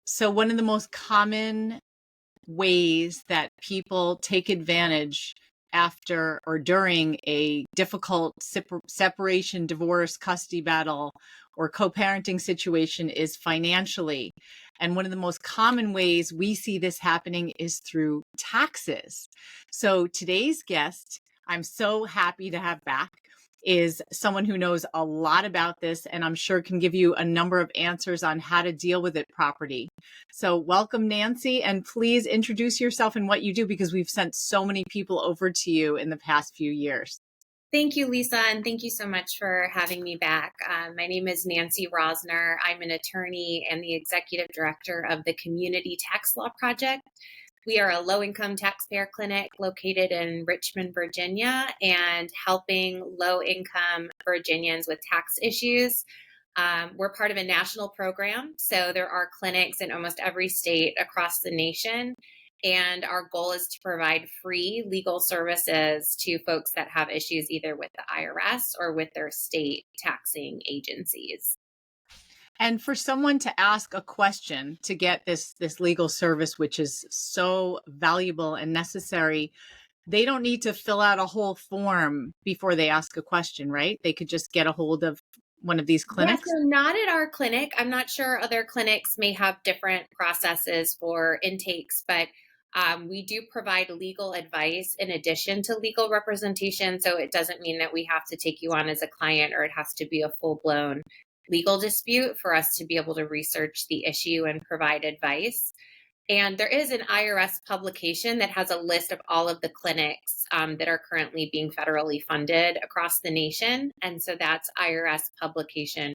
So one of the most common ways that people take advantage after or during a difficult separation, divorce, custody battle, or co-parenting situation is financially. And one of the most common ways we see this happening is through taxes. So today's guest, I'm so happy to have back, is someone who knows a lot about this and I'm sure can give you a number of answers on how to deal with it properly. So welcome, Nancy, and please introduce yourself and what you do, because we've sent so many people over to you in the past few years. Thank you, Lisa, and thank you so much for having me back. My name is Nancy Rossner. I'm an attorney and the executive director of the Community Tax Law Project. We are a low-income taxpayer clinic located in Richmond, Virginia, and helping low-income Virginians with tax issues. We're part of a national program, so there are clinics in almost every state across the nation. And our goal is to provide free legal services to folks that have issues either with the IRS or with their state taxing agencies. And for someone to ask a question to get this legal service, which is so valuable and necessary, they don't need to fill out a whole form before they ask a question, right? They could just get a hold of one of these clinics? Yeah, so not at our clinic. I'm not sure other clinics may have different processes for intakes, but we do provide legal advice in addition to legal representation. So it doesn't mean that we have to take you on as a client or it has to be a full-blown legal dispute for us to be able to research the issue and provide advice. And there is an IRS publication that has a list of all of the clinics that are currently being federally funded across the nation. And so that's IRS Publication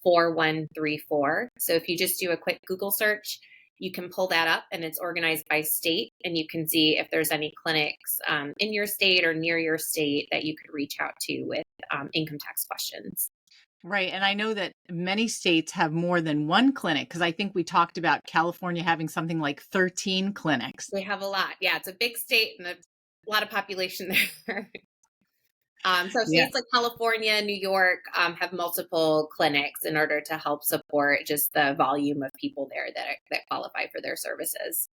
4134. So if you just do a quick Google search, you can pull that up, and it's organized by state, and you can see if there's any clinics in your state or near your state that you could reach out to with income tax questions. Right. And I know that many states have more than one clinic, because I think we talked about California having something like 13 clinics. We have a lot. Yeah, it's a big state and a lot of population there. So states like California, New York have multiple clinics in order to help support just the volume of people there that qualify for their services.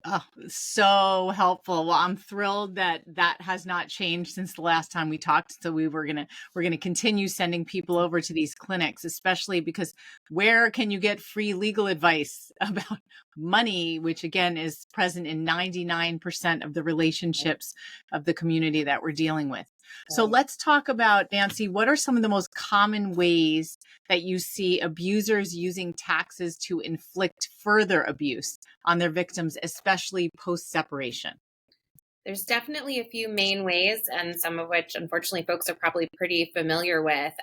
Oh, so helpful. Well, I'm thrilled that that has not changed since the last time we talked. So we're gonna continue sending people over to these clinics, especially because where can you get free legal advice about money, which again is present in 99% of the relationships of the community that we're dealing with. So let's talk about, Nancy, what are some of the most common ways that you see abusers using taxes to inflict further abuse on their victims, especially post-separation? There's definitely a few main ways, and some of which, unfortunately, folks are probably pretty familiar with.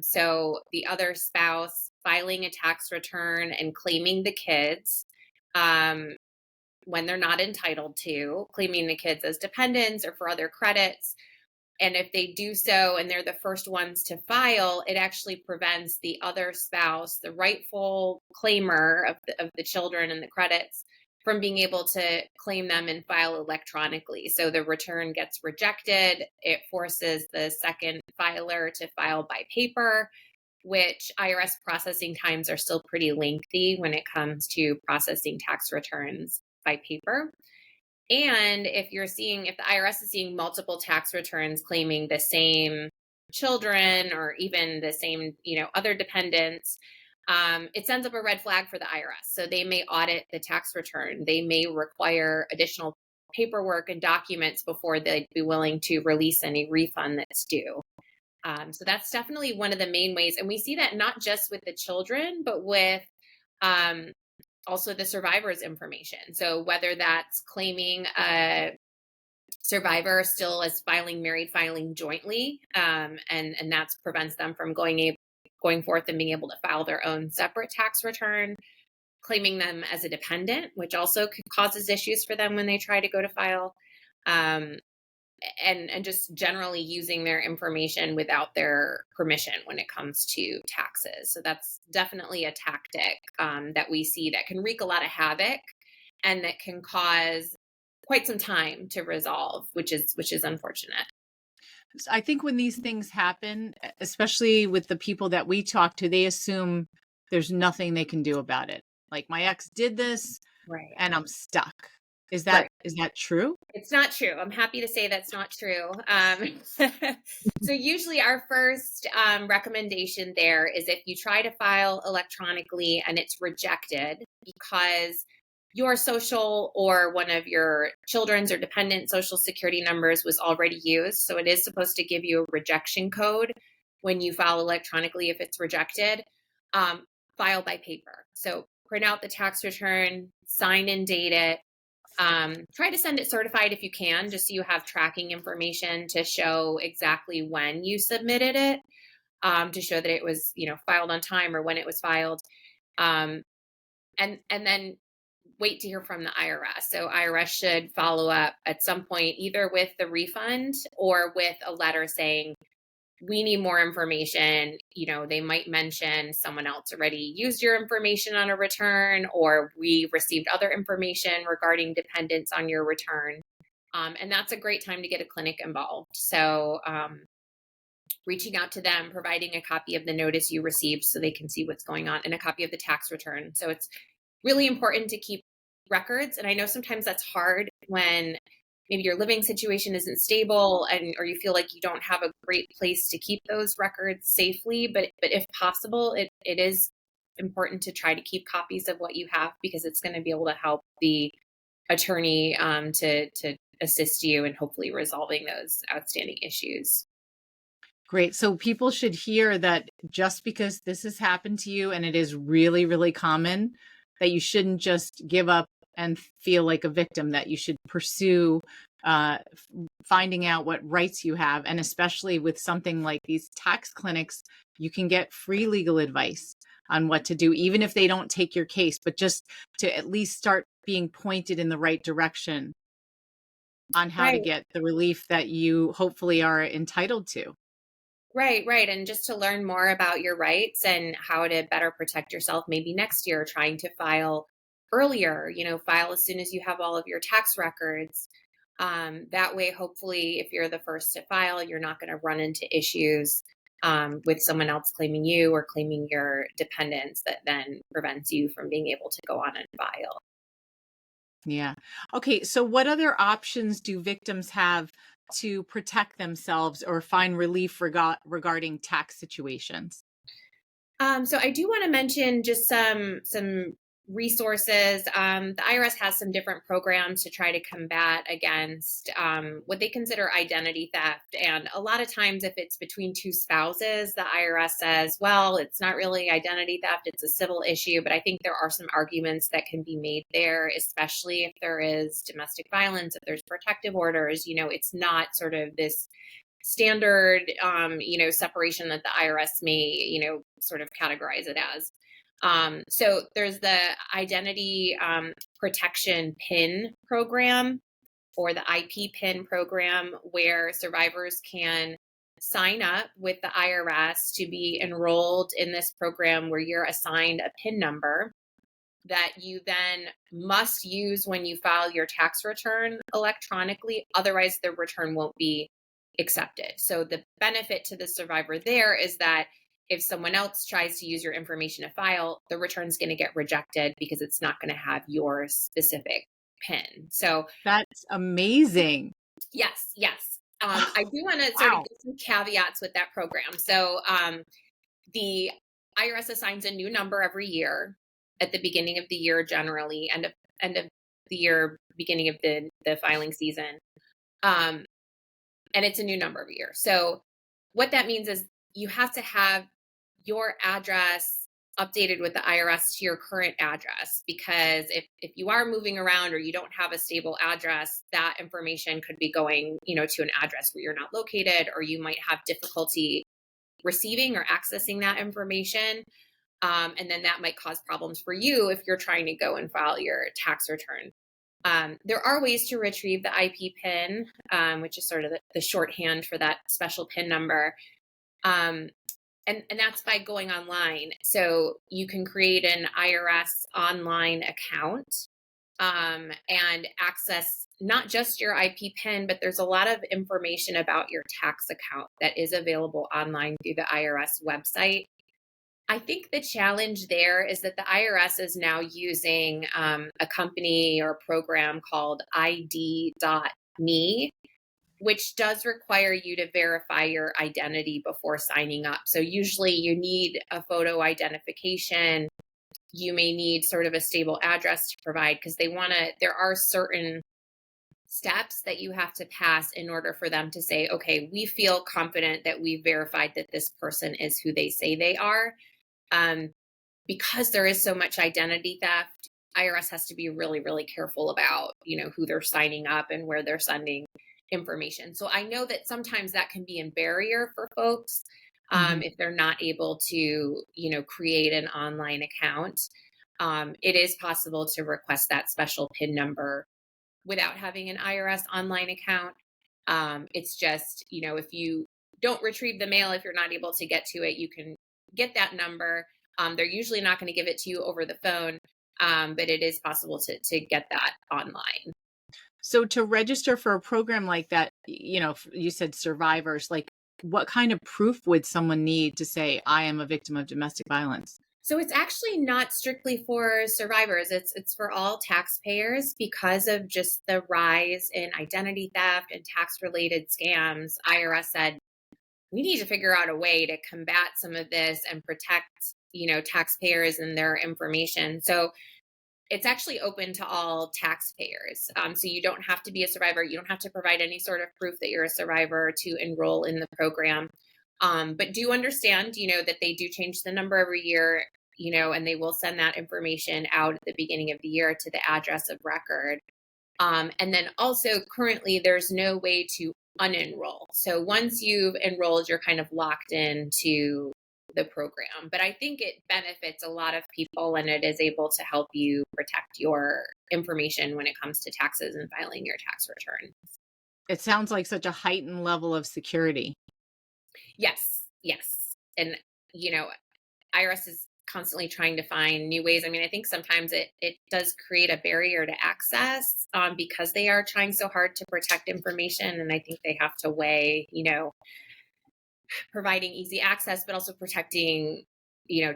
So the other spouse filing a tax return and claiming the kids when they're not entitled to, claiming the kids as dependents or for other credits. And if they do so and they're the first ones to file, it actually prevents the other spouse, the rightful claimer of the children and the credits, from being able to claim them and file electronically. So the return gets rejected. It forces the second filer to file by paper, which IRS processing times are still pretty lengthy when it comes to processing tax returns by paper. And if the IRS is seeing multiple tax returns claiming the same children or even the same, other dependents, it sends up a red flag for the IRS. So they may audit the tax return. They may require additional paperwork and documents before they'd be willing to release any refund that's due. So that's definitely one of the main ways. And we see that not just with the children, but with also the survivor's information. So whether that's claiming a survivor still as filing jointly, and that prevents them from going forth and being able to file their own separate tax return, claiming them as a dependent, which also causes issues for them when they try to go to file, and just generally using their information without their permission when it comes to taxes. So that's definitely a tactic that we see that can wreak a lot of havoc and that can cause quite some time to resolve, which is unfortunate. I think when these things happen, especially with the people that we talk to, they assume there's nothing they can do about it. Like my ex did this Right. and I'm stuck. Is Right. that true? It's not true. I'm happy to say that's not true. So usually our first recommendation there is if you try to file electronically and it's rejected because your social or one of your children's or dependent social security numbers was already used. So it is supposed to give you a rejection code when you file electronically if it's rejected. Um, File by paper. So print out the tax return, sign and date it. Try to send it certified if you can, just so you have tracking information to show exactly when you submitted it, to show that it was, filed on time or when it was filed. Um, and then wait to hear from the IRS. So IRS should follow up at some point, either with the refund or with a letter saying, we need more information. They might mention someone else already used your information on a return, or we received other information regarding dependents on your return. And that's a great time to get a clinic involved. So reaching out to them, providing a copy of the notice you received so they can see what's going on, and a copy of the tax return. So it's really important to keep records. And I know sometimes that's hard when maybe your living situation isn't stable or you feel like you don't have a great place to keep those records safely. But if possible, it is important to try to keep copies of what you have, because it's going to be able to help the attorney to assist you in hopefully resolving those outstanding issues. Great. So people should hear that just because this has happened to you and it is really, really common, that you shouldn't just give up and feel like a victim, that you should pursue finding out what rights you have. And especially with something like these tax clinics, you can get free legal advice on what to do, even if they don't take your case, but just to at least start being pointed in the right direction on how to Right. get the relief that you hopefully are entitled to. Right. And just to learn more about your rights and how to better protect yourself, maybe next year, trying to file earlier, file as soon as you have all of your tax records. That way, hopefully, if you're the first to file, you're not going to run into issues with someone else claiming you or claiming your dependents that then prevents you from being able to go on and file. Yeah. Okay. So, what other options do victims have to protect themselves or find relief regarding tax situations? So I do want to mention just some resources. The IRS has some different programs to try to combat against what they consider identity theft. And a lot of times, if it's between two spouses, the IRS says, well, it's not really identity theft, it's a civil issue. But I think there are some arguments that can be made there, especially if there is domestic violence, if there's protective orders. It's not sort of this standard, separation that the IRS may, sort of categorize it as. So there's the Identity Protection PIN program, or the IP PIN program, where survivors can sign up with the IRS to be enrolled in this program, where you're assigned a PIN number that you then must use when you file your tax return electronically. Otherwise, the return won't be accepted. So the benefit to the survivor there is that if someone else tries to use your information to file, the return's going to get rejected because it's not going to have your specific PIN. So That's amazing. yes. I do want to sort of Wow. give some caveats with that program. So the IRS assigns a new number every year at the beginning of the year, generally, end of the year, beginning of the filing season. And it's a new number every year. So what that means is you have to have your address updated with the IRS to your current address, because if you are moving around or you don't have a stable address, that information could be going, to an address where you're not located, or you might have difficulty receiving or accessing that information. And then that might cause problems for you if you're trying to go and file your tax return. There are ways to retrieve the IP PIN, which is sort of the shorthand for that special PIN number. And that's by going online. So you can create an IRS online account and access not just your IP PIN, but there's a lot of information about your tax account that is available online through the IRS website. I think the challenge there is that the IRS is now using a company or program called ID.me, which does require you to verify your identity before signing up. So usually you need a photo identification. You may need sort of a stable address to provide because there are certain steps that you have to pass in order for them to say, okay, we feel confident that we've verified that this person is who they say they are. Um, because there is so much identity theft, IRS has to be really, really careful about, who they're signing up and where they're sending information. So I know that sometimes that can be a barrier for folks if they're not able to, create an online account. It is possible to request that special PIN number without having an IRS online account. It's just, if you don't retrieve the mail, if you're not able to get to it, you can get that number. They're usually not going to give it to you over the phone, but it is possible to get that online. So to register for a program like that, you said survivors, like what kind of proof would someone need to say, I am a victim of domestic violence? So it's actually not strictly for survivors. It's for all taxpayers because of just the rise in identity theft and tax related scams. IRS said, we need to figure out a way to combat some of this and protect, taxpayers and their information. So it's actually open to all taxpayers. So you don't have to be a survivor. You don't have to provide any sort of proof that you're a survivor to enroll in the program. But do understand, that they do change the number every year, and they will send that information out at the beginning of the year to the address of record. And then also currently there's no way to unenroll. So once you've enrolled, you're kind of locked into the program. But I think it benefits a lot of people and it is able to help you protect your information when it comes to taxes and filing your tax return. It sounds like such a heightened level of security. Yes, yes. And, IRS is constantly trying to find new ways. I mean, I think sometimes it does create a barrier to access because they are trying so hard to protect information. And I think they have to weigh, providing easy access, but also protecting,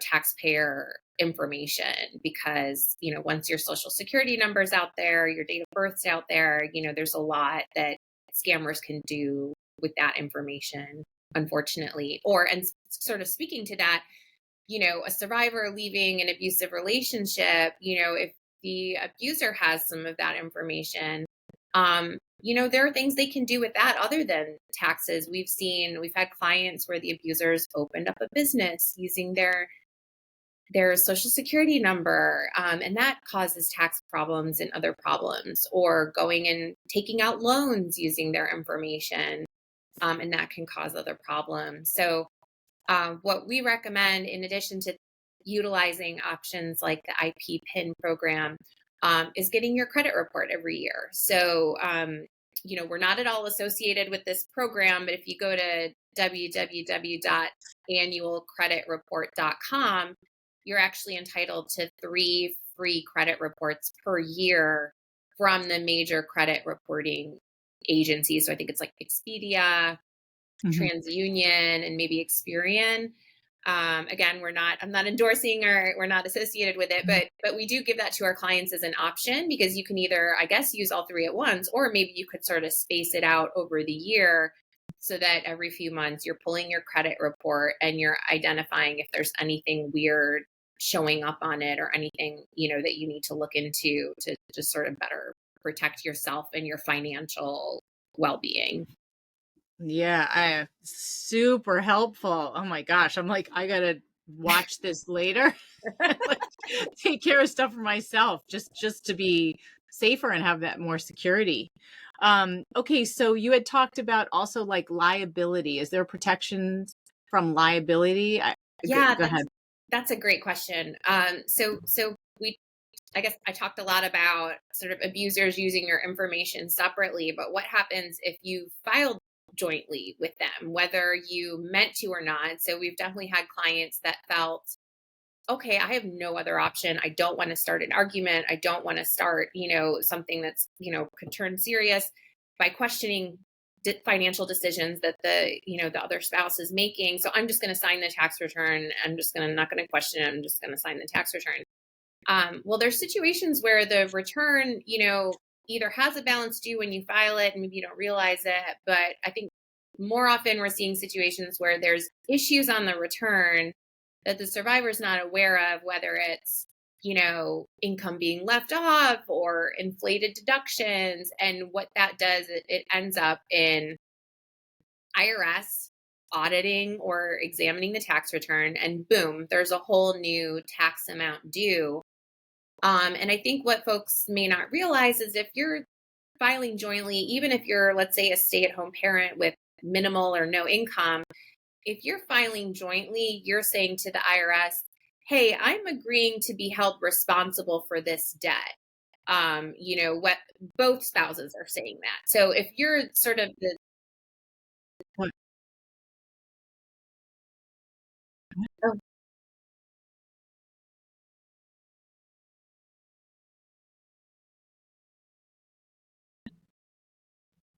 taxpayer information because, once your social security number's out there, your date of birth's out there, there's a lot that scammers can do with that information, unfortunately. And sort of speaking to that, a survivor leaving an abusive relationship, if the abuser has some of that information, there are things they can do with that other than taxes. We've had clients where the abusers opened up a business using their social security number, and that causes tax problems and other problems, or going and taking out loans using their information, and that can cause other problems. So what we recommend, in addition to utilizing options like the IP PIN program, is getting your credit report every year. So, we're not at all associated with this program, but if you go to www.annualcreditreport.com, you're actually entitled to 3 free credit reports per year from the major credit reporting agencies. So I think it's like Expedia, TransUnion, and maybe Experian. Again, I'm not endorsing or we're not associated with it, but we do give that to our clients as an option because you can either, I guess, use all 3 at once, or maybe you could sort of space it out over the year so that every few months you're pulling your credit report and you're identifying if there's anything weird showing up on it or anything, that you need to look into to just sort of better protect yourself and your financial well-being. Yeah, super helpful. Oh my gosh, I'm like, I gotta watch this later. Like, take care of stuff for myself, just to be safer and have that more security. Okay, so you had talked about also like liability. Is there protections from liability? Yeah, Go ahead. that's a great question. So I guess I talked a lot about sort of abusers using your information separately, but what happens if you filed jointly with them, whether you meant to or not? So we've definitely had clients that felt, okay, I have no other option. I don't want to start an argument. I don't want to start, something that's, could turn serious by questioning financial decisions that the other spouse is making. So I'm just going to sign the tax return. Not going to question it. I'm just going to sign the tax return. Well, there's situations where the return, either has a balance due when you file it and maybe you don't realize it. But I think more often we're seeing situations where there's issues on the return that the survivor is not aware of, whether it's, income being left off or inflated deductions. And what that does, it ends up in IRS auditing or examining the tax return, and boom, there's a whole new tax amount due. And I think what folks may not realize is if you're filing jointly, even if you're, let's say, a stay-at-home parent with minimal or no income, if you're filing jointly, you're saying to the IRS, hey, I'm agreeing to be held responsible for this debt. What both spouses are saying that. So if you're sort of the What? oh,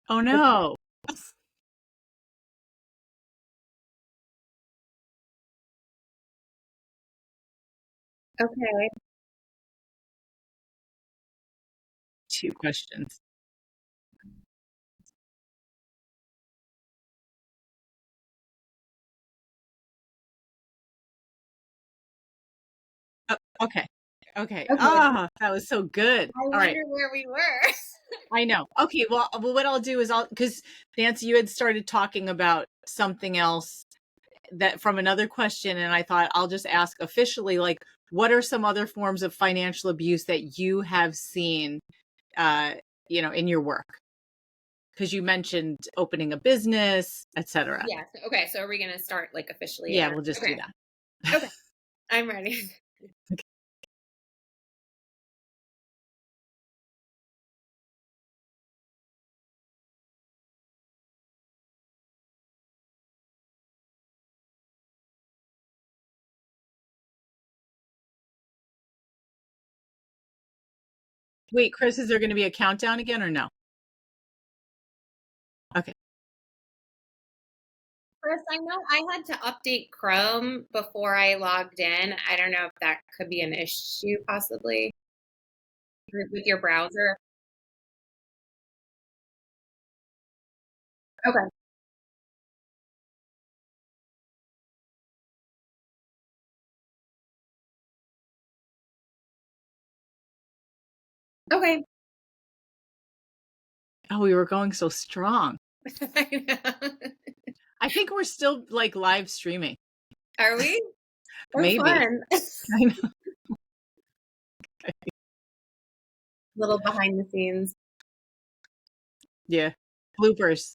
Oh no. okay, Two questions. Oh, okay. Okay. okay, Ah, that was so good. I All right. wonder where we were. I know. Okay. Well, what I'll do is because Nancy, you had started talking about something else that from another question, and I thought I'll just ask officially, like, what are some other forms of financial abuse that you have seen, uh, in your work? Because you mentioned opening a business, etc. Yes. Okay. So are we going to start like officially? Yeah, Or we'll just do okay. that. Okay. I'm ready. Wait, Chris, is there going to be a countdown again or no? Okay. Chris, I know I had to update Chrome before I logged in. I don't know if that could be an issue possibly with your browser. Okay. Okay. Oh, we were going so strong. I know. I think we're still like live streaming. Are we? Oh, Maybe. fun. I know. Little behind the scenes. Yeah. Bloopers.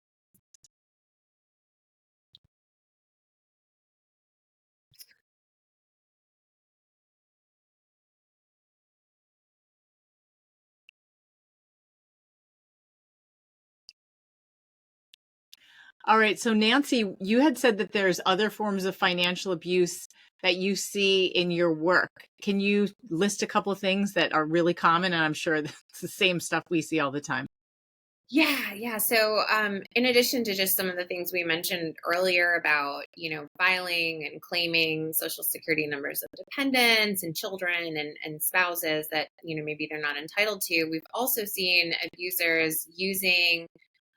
All right. So, Nancy, you had said that there's other forms of financial abuse that you see in your work. Can you list a couple of things that are really common? And I'm sure that's the same stuff we see all the time. Yeah. So, in addition to just some of the things we mentioned earlier about, filing and claiming social security numbers of dependents and children and spouses that, maybe they're not entitled to, we've also seen abusers using,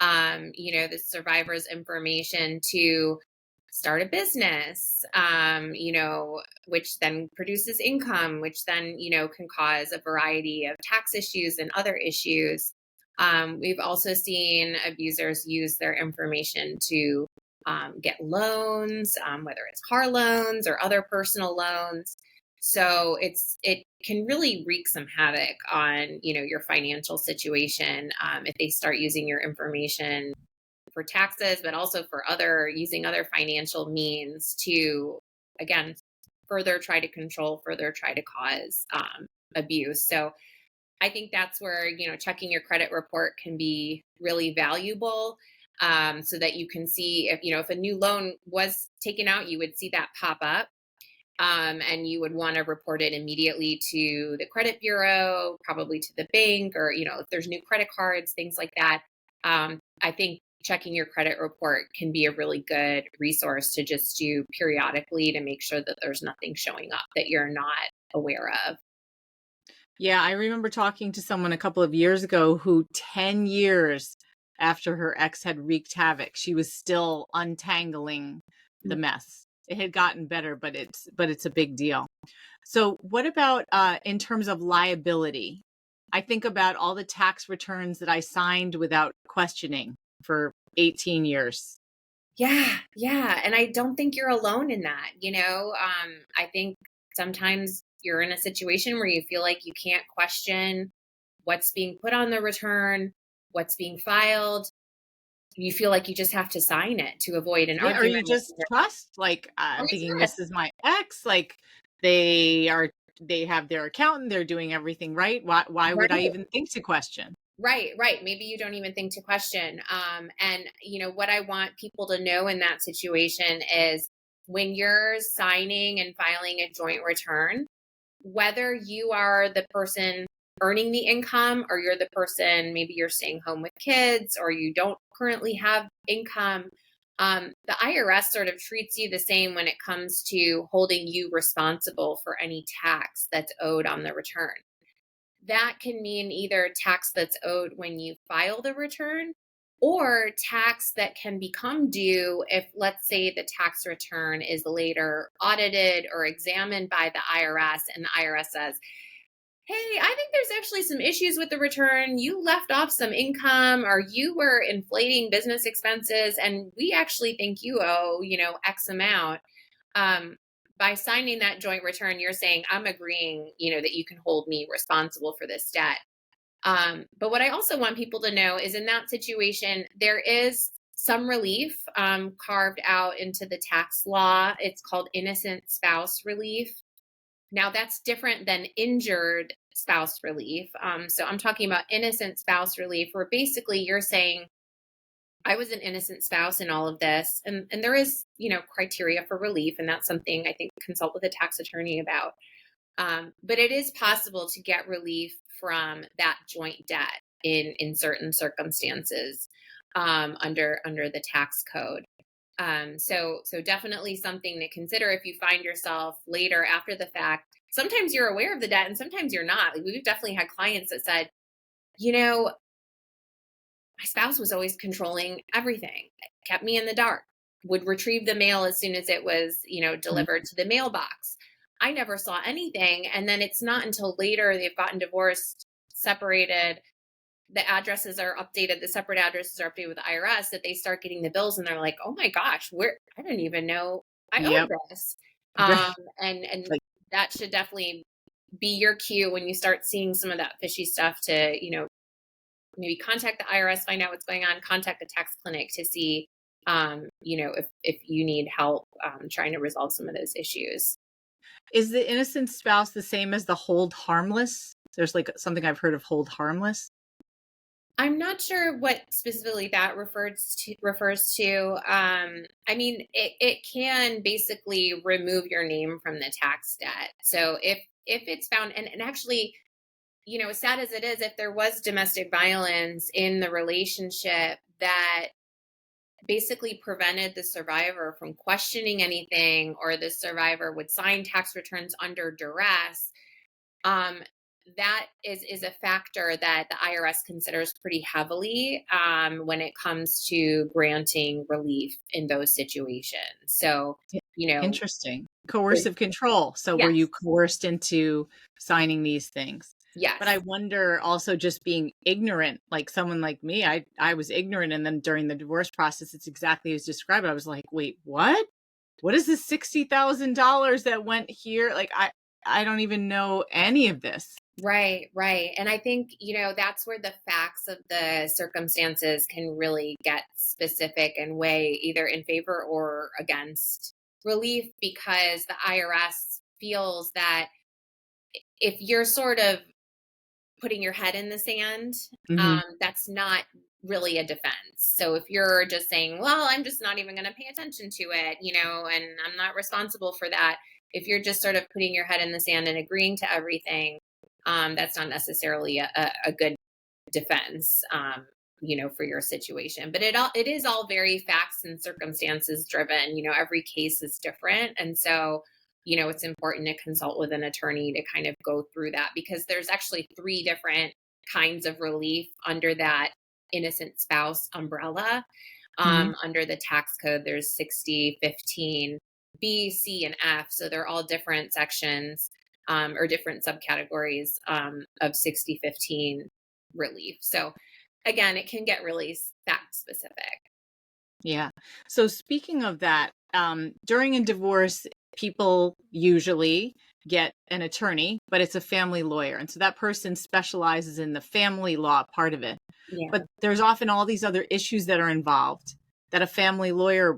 the survivor's information to start a business, which then produces income, which then, can cause a variety of tax issues and other issues. We've also seen abusers use their information to get loans, whether it's car loans or other personal loans. So it can really wreak some havoc on your financial situation if they start using your information for taxes, but also for using other financial means to, again, further try to control, further try to cause abuse. So I think that's where, checking your credit report can be really valuable, so that you can see if a new loan was taken out, you would see that pop up. And you would want to report it immediately to the credit bureau, probably to the bank, or, if there's new credit cards, things like that. I think checking your credit report can be a really good resource to just do periodically to make sure that there's nothing showing up that you're not aware of. Yeah, I remember talking to someone a couple of years ago who 10 years after her ex had wreaked havoc, she was still untangling the mess. It had gotten better, but it's a big deal. So what about in terms of liability? I think about all the tax returns that I signed without questioning for 18 years. Yeah, yeah, and I don't think you're alone in that, I think sometimes you're in a situation where you feel like you can't question what's being put on the return, what's being filed. You feel like you just have to sign it to avoid an Yeah, or argument you just trust, like, or I'm you thinking trust. this is my ex, like, they are they have their accountant, they're doing everything right. Why would I Right. even think to question? Right, right. Maybe you don't even think to question. And what I want people to know in that situation is when you're signing and filing a joint return, whether you are the person earning the income or you're the person, maybe you're staying home with kids or you don't currently have income, the IRS sort of treats you the same when it comes to holding you responsible for any tax that's owed on the return. That can mean either tax that's owed when you file the return or tax that can become due if, let's say, the tax return is later audited or examined by the IRS and the IRS says, hey, I think there's actually some issues with the return. You left off some income or you were inflating business expenses, and we actually think you owe, X amount. Um, by signing that joint return, you're saying, I'm agreeing, that you can hold me responsible for this debt. But what I also want people to know is in that situation, there is some relief carved out into the tax law. It's called innocent spouse relief. Now, that's different than injured spouse relief. So I'm talking about innocent spouse relief, where basically you're saying, I was an innocent spouse in all of this. And there is, criteria for relief. And that's something I think consult with a tax attorney about. But it is possible to get relief from that joint debt in certain circumstances under the tax code. So definitely something to consider if you find yourself later after the fact. Sometimes you're aware of the debt and sometimes you're not. Like, we've definitely had clients that said, you know, my spouse was always controlling everything, kept me in the dark, would retrieve the mail as soon as it was, Mm. delivered to the mailbox. I never saw anything. And then it's not until later they've gotten divorced, separated, the addresses are updated, the separate addresses are updated with the IRS that they start getting the bills and they're like, oh my gosh, I didn't even know I owed Yep. this. Right. And Like, that should definitely be your cue when you start seeing some of that fishy stuff to, maybe contact the IRS, find out what's going on, contact the tax clinic to see, if you need help trying to resolve some of those issues. is the innocent spouse the same as the hold harmless? There's like something I've heard of hold harmless. I'm not sure what specifically that refers to. I mean, it can basically remove your name from the tax debt. So if it's found, and actually, as sad as it is, if there was domestic violence in the relationship that basically prevented the survivor from questioning anything, or the survivor would sign tax returns under duress, um, that is a factor that the IRS considers pretty heavily when it comes to granting relief in those situations. So, Yeah. you know, Interesting. the- Coercive control. So were you yes, coerced into signing these things? But I yes, wonder also just being ignorant, like someone like me, I was ignorant, and then during the divorce process, it's exactly as described. I was like, wait, what? What is this $60,000 that went here? Like I don't even know any of this. right, right. And I think, that's where the facts of the circumstances can really get specific and weigh either in favor or against relief, because the IRS feels that if you're sort of putting your head in the sand, Mhm. that's not really a defense. So if you're just saying, well, I'm just not even going to pay attention to it, and I'm not responsible for that. If you're just sort of putting your head in the sand and agreeing to everything, that's not necessarily a good defense. for your situation. But it is all very facts and circumstances driven. Every case is different. And so, it's important to consult with an attorney to kind of go through that, because there's actually three different kinds of relief under that innocent spouse umbrella. Mhm. Under the tax code, there's 60, 15, B, C, and F. So they're all different sections, or different subcategories, of 60, 15 relief. So again, it can get really fact specific. Yeah. So speaking of that, during a divorce, people usually get an attorney, but it's a family lawyer. And so that person specializes in the family law part of it. Yeah. But there's often all these other issues that are involved that a family lawyer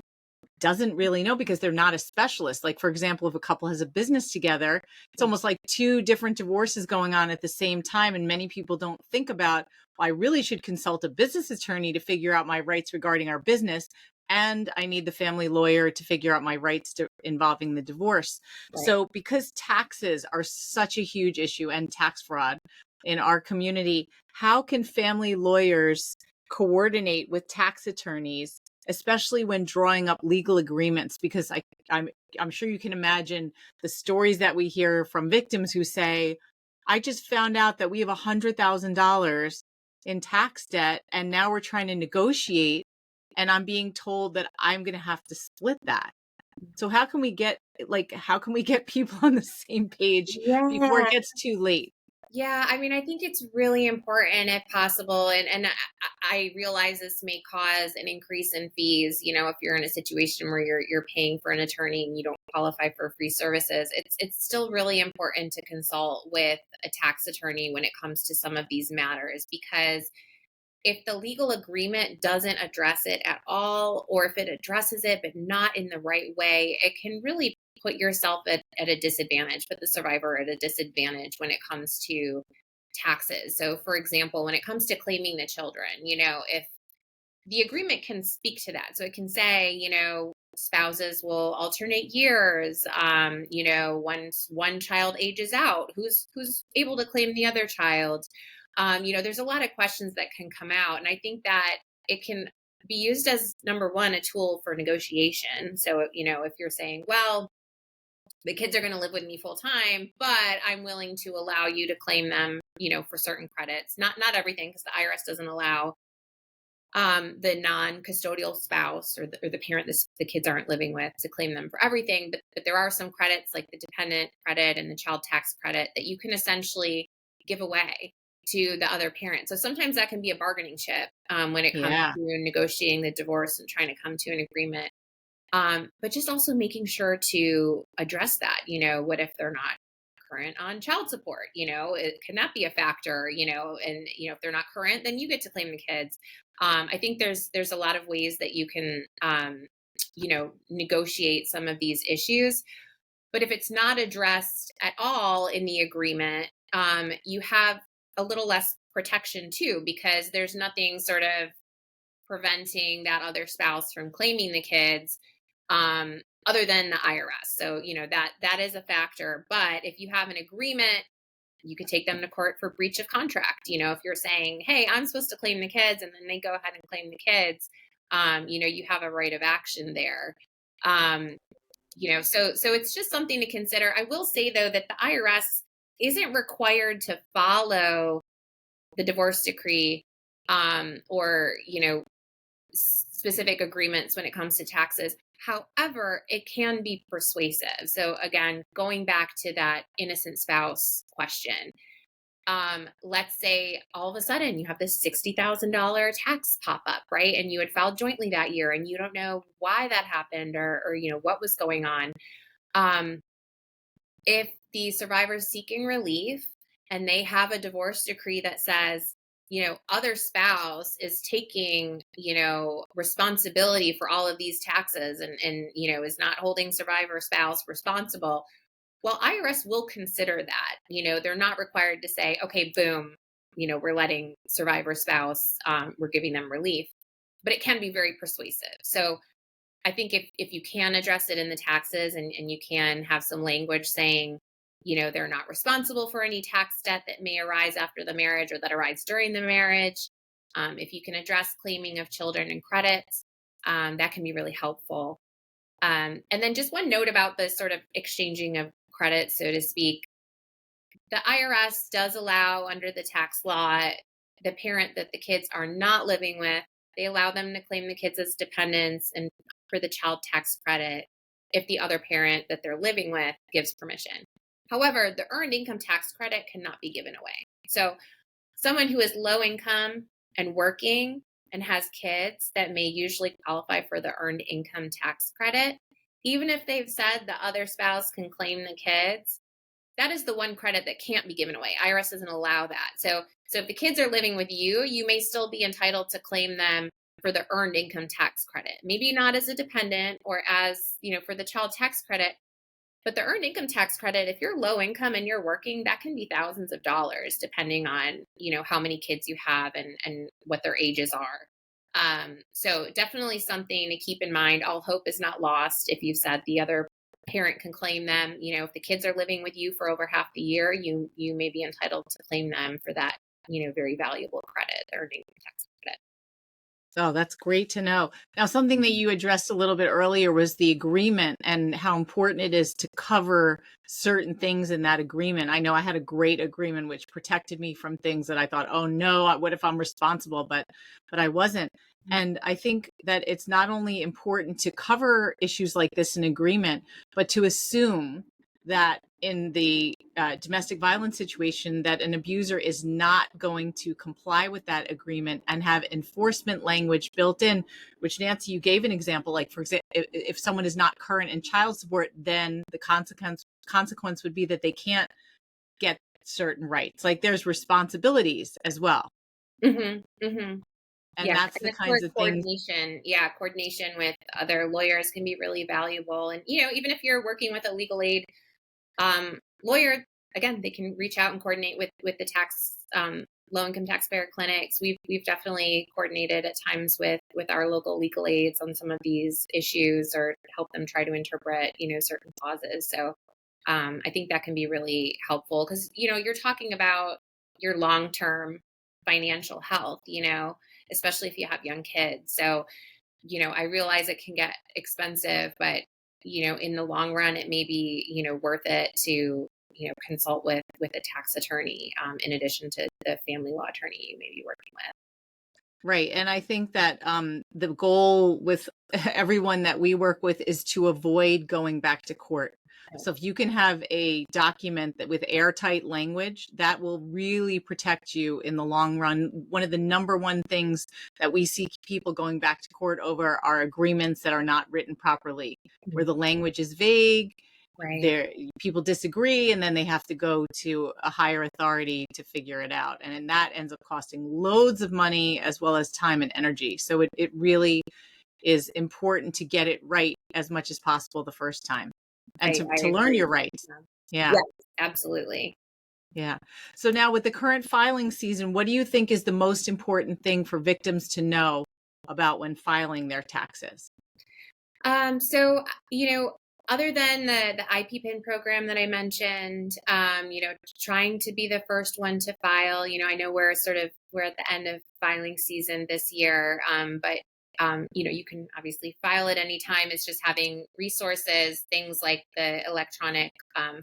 doesn't really know because they're not a specialist. Like, for example, if a couple has a business together, it's almost like two different divorces going on at the same time. And many people don't think about, well, I really should consult a business attorney to figure out my rights regarding our business. And I need the family lawyer to figure out my rights involving the divorce. Right. So, because taxes are such a huge issue and tax fraud in our community, how can family lawyers coordinate with tax attorneys, especially when drawing up legal agreements? Because I'm sure you can imagine the stories that we hear from victims who say, I just found out that we have $100,000 in tax debt, and now we're trying to negotiate, and I'm being told that I'm going to have to split that. So how can we get people on the same page before it Yeah. gets too late? Yeah, I mean, I think it's really important if possible. And I realize this may cause an increase in fees, if you're in a situation where you're paying for an attorney and you don't qualify for free services. It's still really important to consult with a tax attorney when it comes to some of these matters, because if the legal agreement doesn't address it at all, or if it addresses it but not in the right way, it can really put yourself at a disadvantage, put the survivor at a disadvantage when it comes to taxes. So, for example, when it comes to claiming the children, if the agreement can speak to that, so it can say, spouses will alternate years. Once one child ages out, who's able to claim the other child? There's a lot of questions that can come out, and I think that it can be used as, number one, a tool for negotiation. So, if you're saying, well, the kids are going to live with me full time, but I'm willing to allow you to claim them, for certain credits, not everything, because the IRS doesn't allow the non-custodial spouse or the parent the kids aren't living with to claim them for everything. But there are some credits, like the dependent credit and the child tax credit, that you can essentially give away to the other parent. So sometimes that can be a bargaining chip, when it comes Yeah. to negotiating the divorce and trying to come to an agreement. But just also making sure to address that. What if they're not current on child support? Can that be a factor? And if they're not current, then you get to claim the kids. I think there's a lot of ways that you can negotiate some of these issues. But if it's not addressed at all in the agreement, you have a little less protection too, because there's nothing sort of preventing that other spouse from claiming the kids, other than the IRS. So, that is a factor. But if you have an agreement, you could take them to court for breach of contract. If you're saying, hey, I'm supposed to claim the kids, and then they go ahead and claim the kids, you have a right of action there. So it's just something to consider. I will say, though, that the IRS isn't required to follow the divorce decree, or, specific agreements when it comes to taxes. However, it can be persuasive. So again, going back to that innocent spouse question, let's say all of a sudden you have this $60,000 tax pop up, right? And you had filed jointly that year, and you don't know why that happened, or what was going on. Um, if the survivor is seeking relief and they have a divorce decree that says, other spouse is taking, responsibility for all of these taxes, and is not holding survivor spouse responsible. Well, IRS will consider that. They're not required to say, okay, boom, we're letting survivor spouse, we're giving them relief, but it can be very persuasive. So I think if you can address it in the taxes, and you can have some language saying, they're not responsible for any tax debt that may arise after the marriage or that arise during the marriage, If you can address claiming of children and credits, that can be really helpful. And then just one note about the sort of exchanging of credit, so to speak. The IRS does allow, under the tax law, the parent that the kids are not living with, they allow them to claim the kids as dependents and for the child tax credit if the other parent that they're living with gives permission. However, the earned income tax credit cannot be given away. So someone who is low income and working and has kids that may usually qualify for the earned income tax credit, even if they've said the other spouse can claim the kids, that is the one credit that can't be given away. IRS doesn't allow that. So if the kids are living with you, you may still be entitled to claim them for the earned income tax credit. Maybe not as a dependent or as, for the child tax credit, but the earned income tax credit, if you're low income and you're working, that can be thousands of dollars depending on, how many kids you have and what their ages are. So definitely something to keep in mind. All hope is not lost if you've said the other parent can claim them. If the kids are living with you for over half the year, you may be entitled to claim them for that, very valuable credit, the earned income tax credit. Oh, that's great to know. Now, something that you addressed a little bit earlier was the agreement and how important it is to cover certain things in that agreement. I know I had a great agreement which protected me from things that I thought, oh no, what if I'm responsible? But I wasn't. And I think that it's not only important to cover issues like this in agreement, but to assume that in the domestic violence situation, that an abuser is not going to comply with that agreement and have enforcement language built in, which Nancy, you gave an example, like for example, if someone is not current in child support, then the consequence would be that they can't get certain rights. Like there's responsibilities as well. Mm-hmm, mm-hmm. And that's the kinds of things. Coordination with other lawyers can be really valuable. And, even if you're working with a legal aid lawyer, again, they can reach out and coordinate with the tax low income taxpayer clinics. We've definitely coordinated at times with our local legal aids on some of these issues or help them try to interpret, certain clauses. So I think that can be really helpful because, you're talking about your long-term financial health, especially if you have young kids. So, I realize it can get expensive, but, in the long run, it may be, worth it to, consult with a tax attorney in addition to the family law attorney you may be working with. Right. And I think that the goal with everyone that we work with is to avoid going back to court. So if you can have a document that with airtight language, that will really protect you in the long run. One of the number one things that we see people going back to court over are agreements that are not written properly, where the language is vague. Right. People disagree, and then they have to go to a higher authority to figure it out. And that ends up costing loads of money as well as time and energy. So it really is important to get it right as much as possible the first time and to learn your rights. Yeah. Yes, absolutely. Yeah. So now with the current filing season, what do you think is the most important thing for victims to know about when filing their taxes? So, other than the IPPIN program that I mentioned, trying to be the first one to file, I know we're at the end of filing season this year, but you can obviously file at any time. It's just having resources, things like the electronic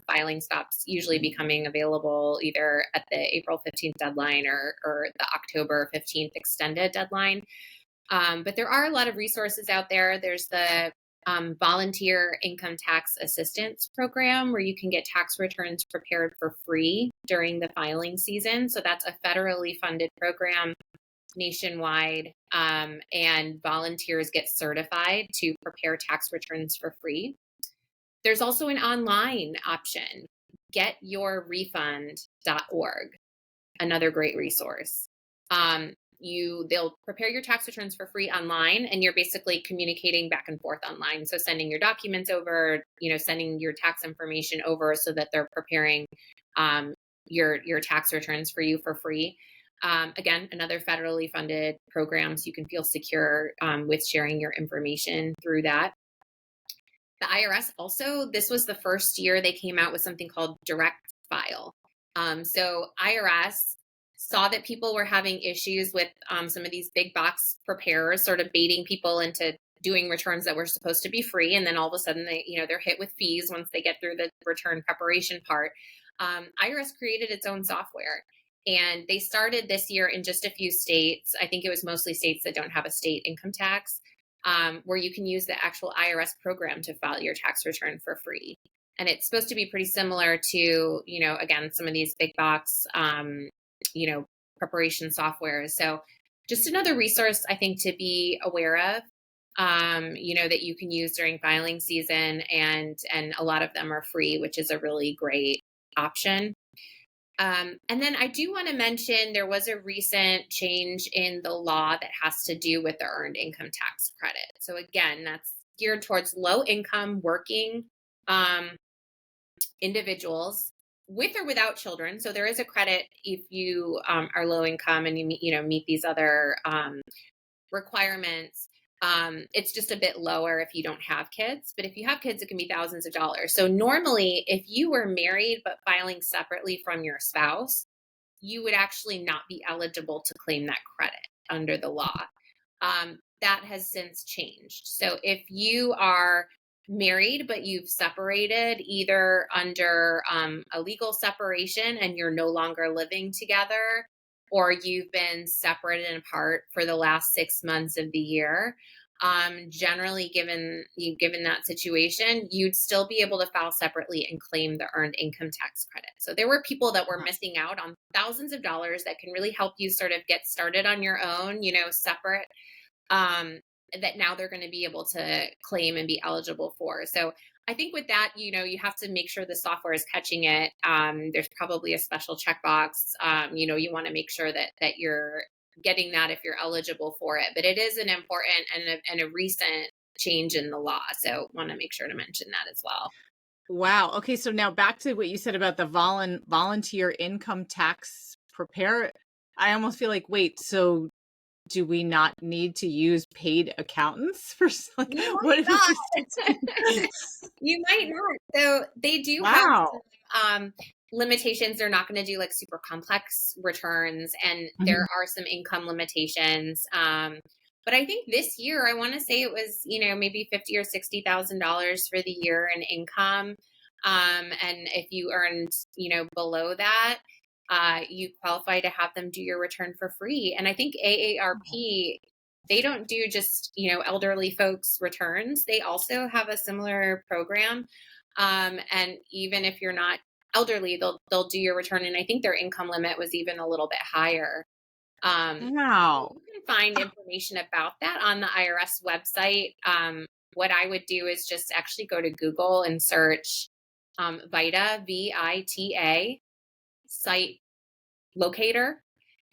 filing stops usually becoming available either at the April 15th deadline or the October 15th extended deadline. But there are a lot of resources out there. There's the volunteer income tax assistance program where you can get tax returns prepared for free during the filing season. So that's a federally funded program nationwide, and volunteers get certified to prepare tax returns for free. There's also an online option, getyourrefund.org, another great resource. They'll prepare your tax returns for free online, and you're basically communicating back and forth online. So sending your documents over, sending your tax information over so that they're preparing your tax returns for you for free. Again, another federally funded program, so you can feel secure with sharing your information through that. The IRS also, this was the first year they came out with something called direct file. So IRS saw that people were having issues with some of these big box preparers sort of baiting people into doing returns that were supposed to be free, and then all of a sudden they're hit with fees once they get through the return preparation part. IRS created its own software, and they started this year in just a few states. I think it was mostly states that don't have a state income tax, where you can use the actual IRS program to file your tax return for free. And it's supposed to be pretty similar to, again, some of these big box, preparation softwares. So just another resource I think to be aware of, that you can use during filing season, and a lot of them are free, which is a really great option. And then I do want to mention there was a recent change in the law that has to do with the earned income tax credit. So again, that's geared towards low income working individuals with or without children. So there is a credit if you are low income and you meet these other requirements. It's just a bit lower if you don't have kids, but if you have kids, it can be thousands of dollars. So normally, if you were married but filing separately from your spouse, you would actually not be eligible to claim that credit under the law. That has since changed. So if you are married but you've separated either under a legal separation and you're no longer living together, or you've been separated and apart for the last 6 months of the year, generally given that situation, you'd still be able to file separately and claim the earned income tax credit. So there were people that were missing out on thousands of dollars that can really help you sort of get started on your own, separate, that now they're going to be able to claim and be eligible for. So I think with that, you have to make sure the software is catching it. There's probably a special checkbox. You want to make sure that you're getting that if you're eligible for it. But it is an important and a recent change in the law. So want to make sure to mention that as well. Wow. Okay. So now back to what you said about the volunteer income tax prepare. I almost feel like, wait, so do we not need to use paid accountants for what is this? You might not. So they do have some, limitations. They're not going to do like super complex returns, and there are some income limitations. But I think this year, I want to say it was, maybe $50,000 or $60,000 for the year in income. And if you earned, below that, you qualify to have them do your return for free. And I think AARP, they don't do just, elderly folks returns. They also have a similar program. And even if you're not elderly, they'll do your return. And I think their income limit was even a little bit higher. Wow. So you can find information about that on the IRS website. What I would do is just actually go to Google and search VITA, VITA, site locator,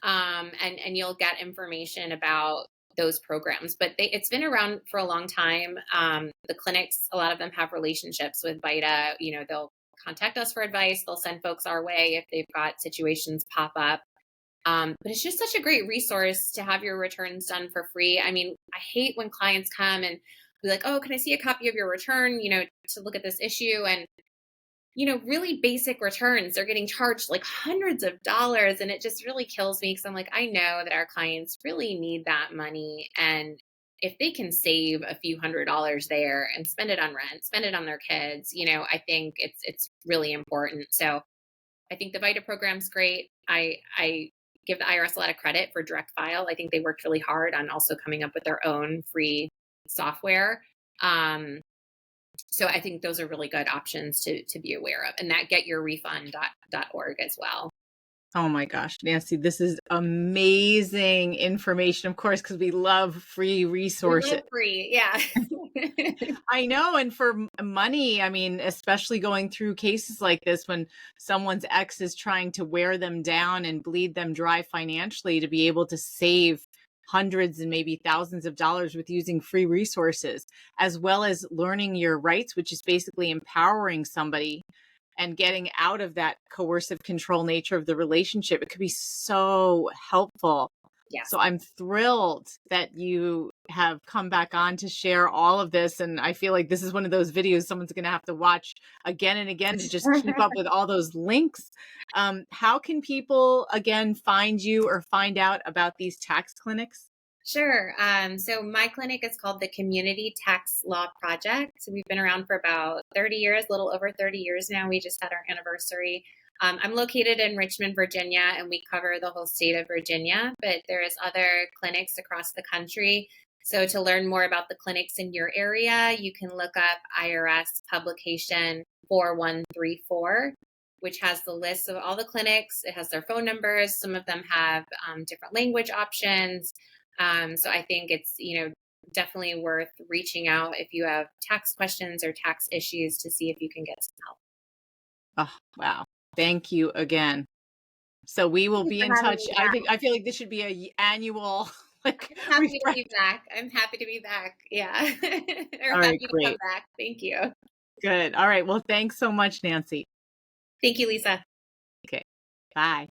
and you'll get information about those programs. But it's been around for a long time. The clinics, a lot of them have relationships with VITA. They'll contact us for advice. They'll send folks our way if they've got situations pop up. But it's just such a great resource to have your returns done for free. I mean, I hate when clients come and be like, oh, can I see a copy of your return, to look at this issue? And really basic returns, they're getting charged like hundreds of dollars. And it just really kills me, because I'm like, I know that our clients really need that money. And if they can save a few $100s there and spend it on rent, spend it on their kids, I think it's really important. So I think the VITA program's great. I give the IRS a lot of credit for direct file. I think they worked really hard on also coming up with their own free software. So I think those are really good options to be aware of, and that getyourrefund.org as well. Oh my gosh, Nancy, this is amazing information, of course, because we love free resources. Free, yeah. I know. And for money, I mean, especially going through cases like this, when someone's ex is trying to wear them down and bleed them dry financially, to be able to save hundreds and maybe thousands of dollars with using free resources, as well as learning your rights, which is basically empowering somebody and getting out of that coercive control nature of the relationship. It could be so helpful. Yes. So I'm thrilled that you have come back on to share all of this. And I feel like this is one of those videos someone's going to have to watch again and again to just keep up with all those links. How can people, again, find you or find out about these tax clinics? Sure. So my clinic is called the Community Tax Law Project. So we've been around for about 30 years, a little over 30 years now. We just had our anniversary. I'm located in Richmond, Virginia, and we cover the whole state of Virginia, but there's other clinics across the country. So to learn more about the clinics in your area, you can look up IRS Publication 4134, which has the list of all the clinics. It has their phone numbers. Some of them have different language options. So I think it's, definitely worth reaching out if you have tax questions or tax issues to see if you can get some help. Oh, wow. Thank you again. So we will Thank you be for in having touch. me I feel like this should be a annual like I'm happy to refresh. be back. I'm happy to be back. Yeah. Or All right, happy to come great. back. Thank you. Good. All right. Well, thanks so much, Nancy. Thank you, Lisa. Okay. Bye.